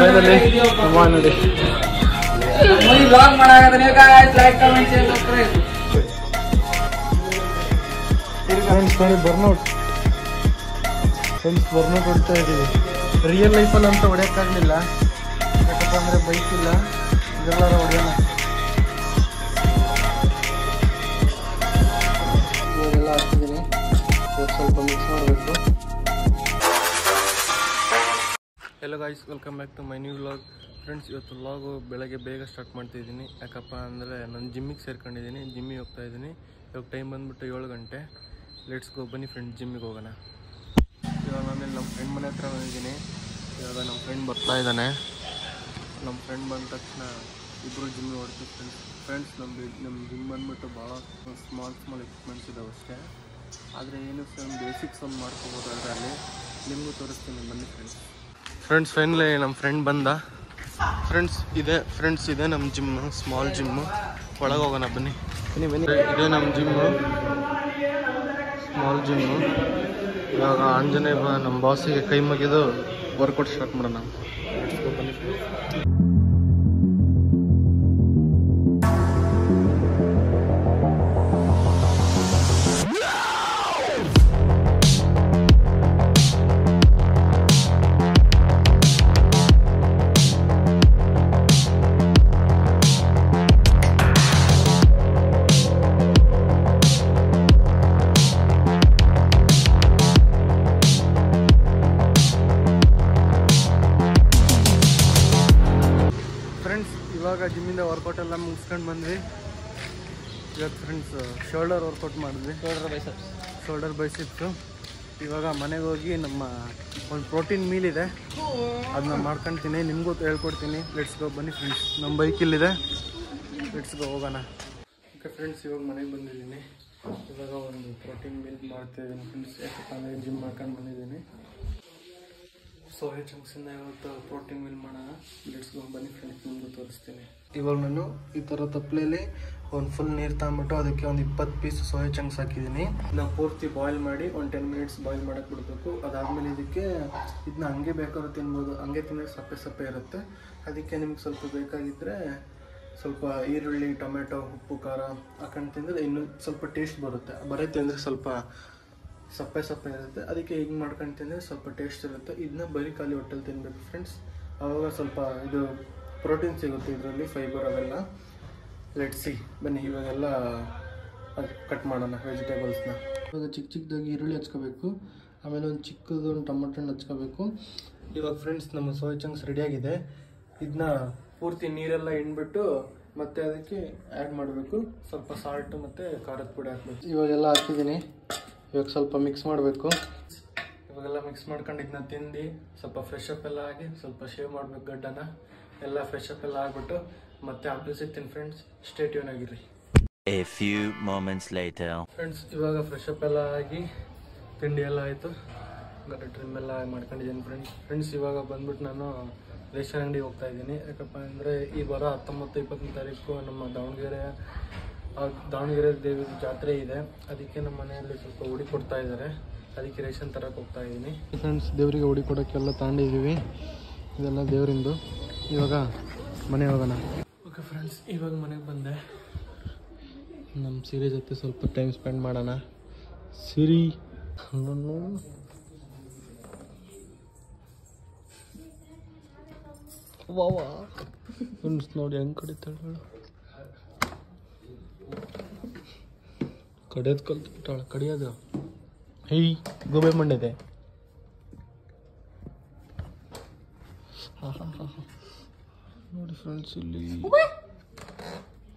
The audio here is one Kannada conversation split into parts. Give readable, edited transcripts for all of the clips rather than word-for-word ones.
ನೋಡಿ ಬ್ಲಾಗ್ ಮಾಡಾಕತ್ತೀನಿ guys like comment share subscribe friends ನೋಡಿ ಬರ್ನೌಟ್ ಹೊಡ್ತಾ ಇದ್ದೀವಿ ರಿಯಲ್ ಲೈಫಲ್ಲಿ ಅಂತ ಹೊಡೆಯೋಕ್ಕಾಗಲಿಲ್ಲ ಯಾಕಪ್ಪ ಅಂದರೆ ಬೈಕ್ ಇಲ್ಲ ಇದೆಲ್ಲರ ಹೊಡೆಯೋಣ ಇವಾಗೆಲ್ಲ ಹಾಕ್ತಿದ್ದೀನಿ ಸ್ವಲ್ಪ ಮಿಕ್ಸ್ ಮಾಡಬೇಕು. Hello guys, welcome back to my new vlog. Friends, ಇವತ್ತು ವ್ಲಾಗು ಬೆಳಗ್ಗೆ ಬೇಗ ಸ್ಟಾರ್ಟ್ ಮಾಡ್ತಿದ್ದೀನಿ. ಯಾಕಪ್ಪ ಅಂದರೆ ನಾನು ಜಿಮ್ಮಿಗೆ ಸೇರ್ಕೊಂಡಿದ್ದೀನಿ, ಜಿಮ್ಮಿಗೆ ಹೋಗ್ತಾ ಇದ್ದೀನಿ. ಇವಾಗ ಟೈಮ್ ಬಂದುಬಿಟ್ಟು 7 ಗಂಟೆ. ಲೆಟ್ಸ್ ಗೋ, ಬನ್ನಿ ಫ್ರೆಂಡ್ಸ್ ಜಿಮ್ಮಿಗೆ ಹೋಗೋಣ. ಇವಾಗ ನಾನು ನಮ್ಮ ಫ್ರೆಂಡ್ ಮನೆ ಹತ್ರ ಬಂದಿದ್ದೀನಿ. ಇವಾಗ ನಮ್ಮ ಫ್ರೆಂಡ್ ಬರ್ತಾ ಇದ್ದಾನೆ. ನಮ್ಮ ಫ್ರೆಂಡ್ ಬಂದ ತಕ್ಷಣ ಇಬ್ಬರು ಜಿಮ್ಮಿಗೆ ಹೊಡ್ತೀವಿ ಫ್ರೆಂಡ್ಸ್. ನಮ್ಮ ಜಿಮ್ ಬಂದುಬಿಟ್ಟು ಭಾಳ ಸ್ಮಾಲ್ ಎಕ್ವಿಪ್ಮೆಂಟ್ಸ್ ಇದ್ದಾವೆ ಅಷ್ಟೇ. ಆದರೆ ಏನು ಒಂದು ಬೇಸಿಕ್ಸ್ ಒಂದು ಮಾಡ್ಕೋಬೋದು ಅದರಲ್ಲಿ. ನಿಮಗೂ ತೋರಿಸ್ತೀನಿ ಬನ್ನಿ ಫ್ರೆಂಡ್ಸ್. ಫೈನಲಿ ನಮ್ಮ ಫ್ರೆಂಡ್ ಬಂದ. ಫ್ರೆಂಡ್ಸ್ ಇದೆ ನಮ್ಮ ಜಿಮ್ಮು, ಸ್ಮಾಲ್ ಜಿಮ್ಮು. ಒಳಗೆ ಹೋಗೋಣ ಬನ್ನಿ. ಇದೇ ನಮ್ಮ ಜಿಮ್ಮು, ಸ್ಮಾಲ್ ಜಿಮ್ಮು. ಇವಾಗ ಆಂಜನೇಯ ನಮ್ಮ ಬಾಸಿಗೆ ಕೈ ಮುಗಿದು ವರ್ಕೌಟ್ ಸ್ಟಾರ್ಟ್ ಮಾಡೋಣ. ಬನ್ನಿ ಇವಾಗ ಜಿಮ್ಮಿಂದ ವರ್ಕೌಟ್ ಎಲ್ಲ ಮುಗಿಸ್ಕೊಂಡು ಬಂದ್ವಿ. ಇವತ್ತು ಫ್ರೆಂಡ್ಸ್ ಶೋಲ್ಡರ್ ವರ್ಕೌಟ್ ಮಾಡಿದ್ವಿ, ಶೋಲ್ಡರ್ ಬೈಸಿಪ್ಸು. ಇವಾಗ ಮನೆಗೆ ಹೋಗಿ ನಮ್ಮ ಒಂದು ಪ್ರೋಟೀನ್ ಮೀಲ್ ಇದೆ, ಅದನ್ನ ಮಾಡ್ಕೊಳ್ತೀನಿ, ನಿಮಗೂ ಹೇಳ್ಕೊಡ್ತೀನಿ. ಲೆಟ್ಸ್ ಗೋ, ಬನ್ನಿ ಫ್ರೆಂಡ್ಸ್. ನಮ್ಮ ಬೈಕ್ ಇಲ್ಲಿದೆ, ಲೆಟ್ಸ್ ಗೋ ಹೋಗೋಣ. ಓಕೆ ಫ್ರೆಂಡ್ಸ್, ಇವಾಗ ಮನೆಗೆ ಬಂದಿದ್ದೀನಿ. ಇವಾಗ ಒಂದು ಪ್ರೋಟೀನ್ ಮೀಲ್ ಮಾಡ್ತಾಯಿದ್ದೀನಿ ಫ್ರೆಂಡ್ಸ್. ಯಾಕಪ್ಪ ಅಂದರೆ ಜಿಮ್ ಮಾಡ್ಕೊಂಡು ಬಂದಿದ್ದೀನಿ. ಸೋಯಾ ಚಂಕ್ಸಿಂದ ಇವತ್ತು ಪ್ರೋಟೀನ್ ಮೀಲ್ ಮಾಡೋಣ. ಲೆಟ್ಸ್ ಗೋ, ಬನ್ನಿ ಫ್ರೆಂಡ್ಸ್, ನಿಮಗೂ ತೋರಿಸ್ತೀನಿ. ಇವಾಗ ನಾನು ಈ ಥರ ತಪ್ಪಲೆಯಲ್ಲಿ ಒಂದು ಫುಲ್ ನೀರು ತಗೊಂಬಿಟ್ಟು ಅದಕ್ಕೆ ಒಂದು 20 ಪೀಸ್ ಸೋಯಾ ಚಂಕ್ಸ್ ಹಾಕಿದ್ದೀನಿ. ನಾವು ಪೂರ್ತಿ ಬಾಯ್ಲ್ ಮಾಡಿ ಒಂದು 10 ಮಿನಿಟ್ಸ್ ಬಾಯ್ಲ್ ಮಾಡೋಕ್ಕೆ ಬಿಡಬೇಕು. ಅದಾದಮೇಲೆ ಇದಕ್ಕೆ ಇದನ್ನ ಹಂಗೆ ಬೇಕಾದ್ರೂ ತಿನ್ಬೋದು, ಹಂಗೆ ತಿನ್ನೋಕ್ಕೆ ಸಪ್ಪೆ ಇರುತ್ತೆ. ಅದಕ್ಕೆ ನಿಮ್ಗೆ ಸ್ವಲ್ಪ ಬೇಕಾಗಿದ್ದರೆ ಸ್ವಲ್ಪ ಈರುಳ್ಳಿ, ಟೊಮೆಟೊ, ಉಪ್ಪು, ಖಾರ ಹಾಕೊಂಡು ತಿಂದರೆ ಇನ್ನೂ ಸ್ವಲ್ಪ ಟೇಸ್ಟ್ ಬರುತ್ತೆ ಅಂದರೆ ಸ್ವಲ್ಪ ಸಪ್ಪೆ ಇರುತ್ತೆ. ಅದಕ್ಕೆ ಹಿಂಗೆ ಮಾಡ್ಕೊಂಡು ತಿಂದರೆ ಸ್ವಲ್ಪ ಟೇಸ್ಟ್ ಇರುತ್ತೆ. ಇದನ್ನ ಬರೀ ಖಾಲಿ ಹೊಟ್ಟೆಲಿ ತಿನ್ನಬೇಕು ಫ್ರೆಂಡ್ಸ್. ಆವಾಗ ಸ್ವಲ್ಪ ಇದು ಪ್ರೋಟೀನ್ ಸಿಗುತ್ತೆ ಇದರಲ್ಲಿ, ಫೈಬರ್ ಅವೆಲ್ಲ. ಲೆಟ್ಸ್ ಸಿ, ಬನ್ನಿ ಇವಾಗೆಲ್ಲ ಕಟ್ ಮಾಡೋಣ ವೆಜಿಟೇಬಲ್ಸ್ನ. ಇವಾಗ ಚಿಕ್ಕದಾಗಿ ಈರುಳ್ಳಿ ಹಚ್ಕೋಬೇಕು, ಆಮೇಲೆ ಒಂದು ಚಿಕ್ಕದೊಂದು ಟೊಮೆಟೊ ಹಣ್ಣು ಹಚ್ಕೋಬೇಕು. ಇವಾಗ ಫ್ರೆಂಡ್ಸ್ ನಮ್ಮ ಸೋಯಾ ಚಂಕ್ಸ್ ರೆಡಿಯಾಗಿದೆ. ಇದನ್ನ ಪೂರ್ತಿ ನೀರೆಲ್ಲ ಹಿಂಡ್ಬಿಟ್ಟು ಮತ್ತೆ ಅದಕ್ಕೆ ಆ್ಯಡ್ ಮಾಡಬೇಕು. ಸ್ವಲ್ಪ ಸಾಲ್ಟು ಮತ್ತು ಖಾರದ ಪುಡಿ ಹಾಕಬೇಕು. ಇವಾಗೆಲ್ಲ ಹಾಕಿದ್ದೀನಿ. ಇವಾಗ ಸ್ವಲ್ಪ ಮಿಕ್ಸ್ ಮಾಡಬೇಕು. ಇವಾಗೆಲ್ಲ ಮಿಕ್ಸ್ ಮಾಡ್ಕೊಂಡು ಇದನ್ನ ತಿಂದು ಸ್ವಲ್ಪ ಫ್ರೆಶ್ ಅಪ್ ಎಲ್ಲ ಆಗಿ ಸ್ವಲ್ಪ ಶೇವ್ ಮಾಡಬೇಕು ಗಡ್ಡನ ಎಲ್ಲ. ಫ್ರೆಶ್ ಅಪ್ ಎಲ್ಲ ಆಗಿಬಿಟ್ಟು ಮತ್ತೆ ಆಮೇಲೆ ಸಿಗ್ತೀನಿ ಫ್ರೆಂಡ್ಸ್. ಸ್ಟೇ ಟ್ಯೂನ್ ಆಗಿರ್ರಿ. A few moments later. Friends, ಇವಾಗ ಫ್ರೆಶ್ ಅಪ್ ಎಲ್ಲ ಆಗಿ ತಿಂಡಿ ಎಲ್ಲ ಆಯಿತು, ಗಡ್ಡ ಟ್ರಿಮ್ ಎಲ್ಲ ಮಾಡ್ಕೊಂಡಿದ್ದೀನಿ ಫ್ರೆಂಡ್ಸ್. ಇವಾಗ ಬಂದ್ಬಿಟ್ಟು ನಾನು ರೇಷನ್ ಅಂಗಡಿಗೆ ಹೋಗ್ತಾ ಇದ್ದೀನಿ. ಯಾಕಪ್ಪ ಅಂದರೆ ಈ ವಾರ 19-20 ತಾರೀಕು ನಮ್ಮ ದಾವಣಗೆರೆ ದೇವಿ ಜಾತ್ರೆ ಇದೆ. ಅದಕ್ಕೆ ನಮ್ಮ ಮನೆಯಲ್ಲಿ ಸ್ವಲ್ಪ ಉಡಿ ಕೊಡ್ತಾ ಇದ್ದಾರೆ, ಅದಕ್ಕೆ ರೇಷನ್ ತರಕ್ಕೆ ಹೋಗ್ತಾ ಇದ್ದೀನಿ ಫ್ರೆಂಡ್ಸ್. ದೇವರಿಗೆ ಉಡಿ ಕೊಡೋಕ್ಕೆಲ್ಲ ತಗೊಂಡಿದ್ದೀವಿ, ಇದೆಲ್ಲ ದೇವರಿಂದು. ಇವಾಗ ಮನೆ ಹೋಗೋಣ. ಓಕೆ ಫ್ರೆಂಡ್ಸ್, ಇವಾಗ ಮನೆಗೆ ಬಂದೆ. ನಮ್ಮ ಸಿರಿ ಜೊತೆ ಸ್ವಲ್ಪ ಟೈಮ್ ಸ್ಪೆಂಡ್ ಮಾಡೋಣ. ಸಿರಿ ವಾ ಫ್ರೆಂಡ್ಸ್ ನೋಡಿ ಹೆಂಗೆ ಕಡಿತಾಳೆ, ಕಡಿಯೋದು ಕಲ್ತ್ಬಿಟ್ಟಾಳೆ. ಕಡಿಯೋದು ಗೋಬೆ ಮಂಡಿದೆ. ನೋಡಿ ಫ್ರೆಂಡ್ಸ್, ಇಲ್ಲಿ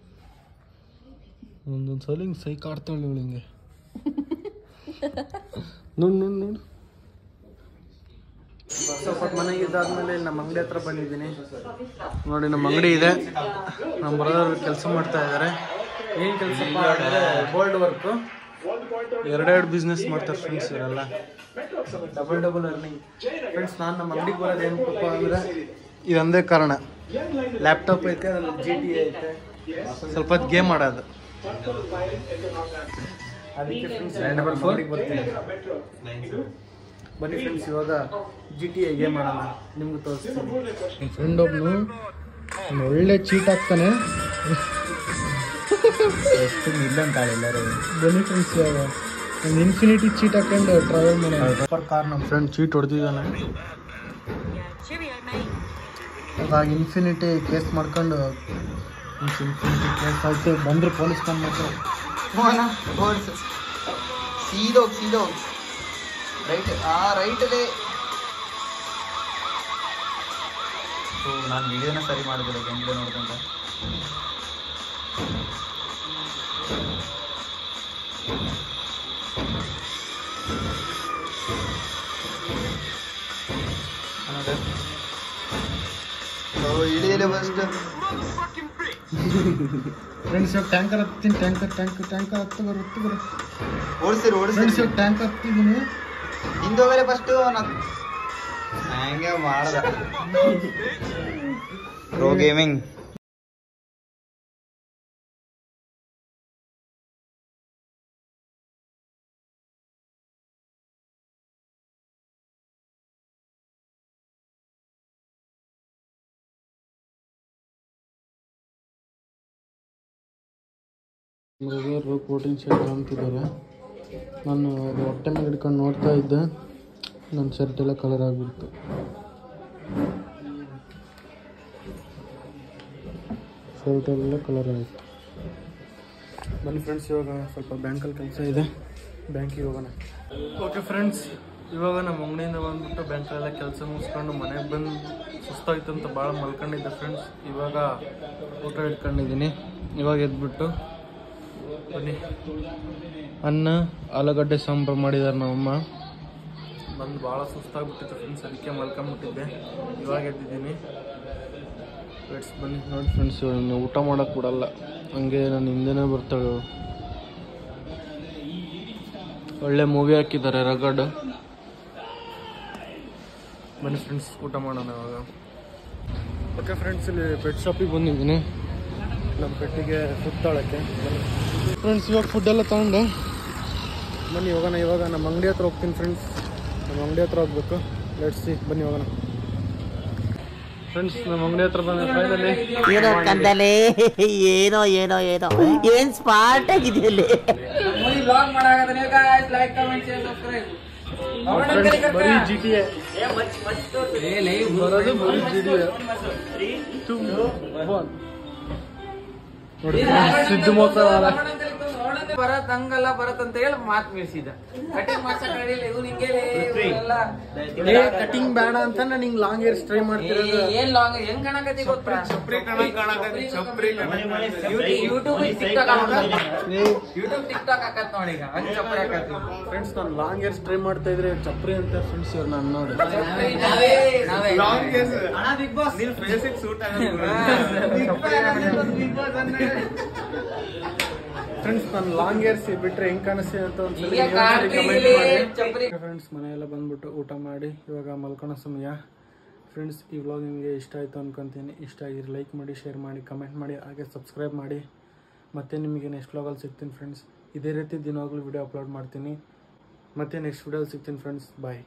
ಒಂದೊಂದು ಸಲ ಹಿಂಗೆ ಸೈ ಕಾಡ್ತಾಳೆ ಇವಳು ಹಿಂಗೆ. ನೋಡು ಸ್ವಲ್ಪ ಮನೆಗೆ ಇದಾದ್ಮೇಲೆ ನಮ್ಮ ಅಂಗಡಿ ಹತ್ರ ಬಂದಿದ್ದೀನಿ. ನೋಡಿ ನಮ್ಮ ಅಂಗಡಿ ಇದೆ, ನಮ್ಮ ಬ್ರದರ್ ಕೆಲಸ ಮಾಡ್ತಾ ಇದ್ದಾರೆ. ಏನು ಕೆಲಸಪ್ಪ ಅಂದರೆ ಗೋಲ್ಡ್ ವರ್ಕು. 2 ಬಿಸ್ನೆಸ್ ಮಾಡ್ತಾರೆ ಫ್ರೆಂಡ್ಸ್ ಇವರೆಲ್ಲ, ಡಬಲ್ ಅರ್ನಿಂಗ್ ಫ್ರೆಂಡ್ಸ್. ನಾನು ನಮ್ಮ ಅಂಗಡಿಗೆ ಬರೋದು ಏನಪ್ಪ ಅಂದರೆ ಇದೊಂದೇ ಕಾರಣ. ಲ್ಯಾಪ್ಟಾಪ್ ಐತೆ, ಅದ್ರಲ್ಲಿ GTA ಐತೆ, ಸ್ವಲ್ಪ ಹೊತ್ತು ಗೇಮ್ ಆಡೋದು. ಅದಕ್ಕೆ ಫ್ರೆಂಡ್ಸ್ ಬರ್ತೀನಿ. ಬನ್ನಿ ಫ್ರೆಂಡ್ಸ್, ಇವಾಗ GTA ಗೇಮ್ ಆಡೋಣ, ನಿಮ್ಗೆ ತೋರಿಸ್ತೀನಿ. ಫ್ರೆಂಡ್ ಒಬ್ನು ಒಳ್ಳೆ ಚೀಟ್ ಆಗ್ತಾನೆ. ಇಲ್ಲ ಅಂತ ಎಲ್ಲರೂ. ಬನ್ನಿ ಫ್ರೆಂಡ್ಸ್, ಇವಾಗ ಒಂದು ಇನ್ಫಿನಿಟಿ ಚೀಟ್ ಹಾಕೊಂಡು ಟ್ರಾವೆಲ್ ಮಾಡೋಣ. ಸೂಪರ್ ಕಾರ್ ನಮ್ಮ ಫ್ರೆಂಡ್ ಚೀಟ್ ಹೊಡೆದಿದ್ದಾನೆ. ಇವಾಗ ಇನ್ಫಿನಿಟಿ ಕೇಸ್ ಮಾಡ್ಕೊಂಡು ಇನ್ಫಿನಿಟಿ ಕೇಸ್ ಆಯ್ತು. ಬಂದ್ರೆ ಪೊಲೀಸ್ ಬಂದ್ಬಿಟ್ಟು ಸೀದೋಗ್ ರೈಟ್ ರೈಟಲ್ಲಿ. ನಾನು ವಿಡಿಯೋನ ಸರಿ ಮಾಡಿದ್ರೆ ಗೇಮ್ಪ್ಲೇ ನೋಡ್ಕೊಂಡ. ಇಳಿಯಲೇ ಫಸ್ಟ್ ಫ್ರೆಂಡ್ಸ್, ಇವಾಗ ಟ್ಯಾಂಕರ್ ಹತ್ತೀನಿ. ಟ್ಯಾಂಕರ್ ಹತ್ತು ಬರು ಓಡಿಸಿರು ಫ್ರೆಂಡ್ಸ್, ಇವಾಗ ಟ್ಯಾಂಕರ್ ಹತ್ತಿದ್ದೀನಿ. ಹಿಂದೋಗಲೇ ಫಸ್ಟ್ ಹಂಗೆ ಮಾಡ್ದ ಪ್ರೋ ಗೇಮಿಂಗ್. ಪ್ರೋಟೀನ್ ಶೇಕ್ ಅಂತಿದ್ದಾರೆ. ನಾನು ಅದು ಹೊಟ್ಟೆ ಮೇಲೆ ಹಿಡ್ಕೊಂಡು ನೋಡ್ತಾ ಇದ್ದೆ, ನನ್ನ ಶರ್ಟ್ ಎಲ್ಲ ಕಲರ್ ಆಗಿಬಿಡ್ತು. ಶರ್ಟ್ ಎಲ್ಲ ಕಲರ್ ಆಯಿತು. ಬನ್ನಿ ಫ್ರೆಂಡ್ಸ್, ಇವಾಗ ಸ್ವಲ್ಪ ಬ್ಯಾಂಕಲ್ಲಿ ಕೆಲಸ ಇದೆ, ಬ್ಯಾಂಕಿಗೆ ಹೋಗೋಣ. ಓಕೆ ಫ್ರೆಂಡ್ಸ್, ಇವಾಗ ನಮ್ಮ ಅಂಗಡಿಯಿಂದ ಬಂದ್ಬಿಟ್ಟು ಬ್ಯಾಂಕಲ್ಲೆಲ್ಲ ಕೆಲಸ ಮುಗಿಸ್ಕೊಂಡು ಮನೆಗೆ ಬಂದು ಸುಸ್ತಾಯ್ತು ಅಂತ ಭಾಳ ಮಲ್ಕೊಂಡಿದ್ದೆ ಫ್ರೆಂಡ್ಸ್. ಇವಾಗ ಊಟ ಇಟ್ಕೊಂಡಿದ್ದೀನಿ. ಇವಾಗ ಎದ್ಬಿಟ್ಟು ಬನ್ನಿ, ಅನ್ನ ಆಲೂಗಡ್ಡೆ ಸಾಂಬಾರು ಮಾಡಿದ್ದಾರೆ ನಮ್ಮಮ್ಮ. ಬಂದು ಭಾಳ ಸುಸ್ತಾಗ್ಬಿಟ್ಟಿತ್ತು ಫ್ರೆಂಡ್ಸ್, ಅದಕ್ಕೆ ಮಲ್ಕೊಂಬಿಟ್ಟಿದ್ದೆ. ಇವಾಗ ಎದ್ದಿದ್ದೀನಿ. ಬನ್ನಿ ನೋಡಿ ಫ್ರೆಂಡ್ಸ್, ಇವಾಗ ಊಟ ಮಾಡೋಕ್ಕೆ ಬಿಡಲ್ಲ, ಹಂಗೆ ನಾನು ಹಿಂದೆನೇ ಬರ್ತಾಳೆ. ಒಳ್ಳೆ ಮೂವಿ ಹಾಕಿದ್ದಾರೆ ರಗಡ್. ಬನ್ನಿ ಫ್ರೆಂಡ್ಸ್, ಊಟ ಮಾಡೋಣ ಇವಾಗ. ಓಕೆ ಫ್ರೆಂಡ್ಸ್, ಇಲ್ಲಿ ಪೆಟ್ ಶಾಪಿಗೆ ಬಂದಿದ್ದೀನಿ, ನಮ್ಮ ಪೆಟ್ಟಿಗೆ ಫುಡ್ ತೊಗೊಳಕ್ಕೆ. ಬನ್ನಿ ಫ್ರೆಂಡ್ಸ್, ಇವಾಗ ಫುಡ್ ಎಲ್ಲ ತೊಗೊಂಡೆ. ಬನ್ನಿ ಹೋಗೋಣ. ಇವಾಗ ನಮ್ಮ ಅಂಗಡಿ ಹತ್ರ ಹೋಗ್ತೀನಿ ಫ್ರೆಂಡ್ಸ್, ನಮ್ಮ ಅಂಗಡಿ ಹತ್ರ ಹೋಗ್ಬೇಕು. ಲೆಟ್ಸ್ ಸಿ, ಬನ್ನಿ ಹೋಗೋಣ ಫ್ರೆಂಡ್ಸ್. ನಮ್ಮ ಅಂಗಡಿ ಹತ್ರ ಬಂದ ಫೈನಲಿ. ಏನೋ ಕಂದಲೆ, ಏನೋ ಏನ್ ಸ್ಮಾರ್ಟ್ ಆಗಿದೆಯಲ್ಲಿ. ಬ್ಲಾಗ್ ಮಾಡಾಗದ ನೀವು guys, like comment share subscribe. ಬರೀ GTA ಬರೋದು, ಬರೀ GTA. ನೋಡಿ ಸಿದ್ದು ಮೋಸ ಭರತ್ ಹಂಗಲ್ಲ ಭರತ್ ಅಂತ ಹೇಳಿ ಮಾತು ಮೀರಿಸಿದ. ಕಟಿಂಗ್ ಮಾಡ್ಸಕ್ ಕಟಿಂಗ್ ಬೇಡ ಅಂತ ನಾನು ಲಾಂಗ್ ಹೇರ್ಸ್ ಟ್ರೈ ಮಾಡ್ತಿರೋದು. ಏನ್ ಲಾಂಗ್ ಹೆಂಗ್ ಕಾಣಕತ್ತಿ ಗೊತ್ತಾ? ಯೂಟ್ಯೂಬ್ ಟಿಕ್ಟಾಕ್ ಹಾಕತ್ ನೋಡಿ, ಈಗ ಹಂಗ್ ಚಪ್ರಿ ಹಾಕತ್ತಿ ಫ್ರೆಂಡ್ಸ್. ನಾನು ಲಾಂಗ್ ಹೇರ್ಸ್ ಟ್ರೈ ಮಾಡ್ತಾ ಇದ್ರೆ ಚಪ್ರಿ ಅಂತ ಫ್ರೆಂಡ್ಸ್ ಇವ್ರು ನಾನು ನೋಡಿ. ಫ್ರೆಂಡ್ಸ್, ನಾನು ಲಾಂಗ್ ಹೇರ್ಸ್ ಬಿಟ್ರೆ ಹೆಂಗ್ ಕಾಣಿಸ್ತೀನಿ ಅಂತ ಒಂದ್ಸಲ ಕಮೆಂಟ್ ಮಾಡಿ. ಫ್ರೆಂಡ್ಸ್, ಮನೆಯೆಲ್ಲ ಬಂದ್ಬಿಟ್ಟು ಊಟ ಮಾಡಿ ಇವಾಗ ಮಲ್ಕೊಳ್ಳೋ ಸಮಯ. ಫ್ರೆಂಡ್ಸ್, ಈ ವ್ಲಾಗ್ ನಿಮಗೆ ಇಷ್ಟ ಆಯಿತು ಅನ್ಕೊತೀನಿ. ಇಷ್ಟ ಆಗಿದ್ರೆ ಲೈಕ್ ಮಾಡಿ, ಶೇರ್ ಮಾಡಿ, ಕಮೆಂಟ್ ಮಾಡಿ, ಹಾಗೆ ಸಬ್ಸ್ಕ್ರೈಬ್ ಮಾಡಿ. ಮತ್ತೆ ನಿಮಗೆ ನೆಕ್ಸ್ಟ್ ವ್ಲಾಗಲ್ಲಿ ಸಿಗ್ತೀನಿ ಫ್ರೆಂಡ್ಸ್. ಇದೇ ರೀತಿ ದಿನವಾಗ್ಲೂ ವಿಡಿಯೋ ಅಪ್ಲೋಡ್ ಮಾಡ್ತೀನಿ. ಮತ್ತೆ ನೆಕ್ಸ್ಟ್ ವಿಡಿಯೋಲಿ ಸಿಗ್ತೀನಿ ಫ್ರೆಂಡ್ಸ್. ಬಾಯ್.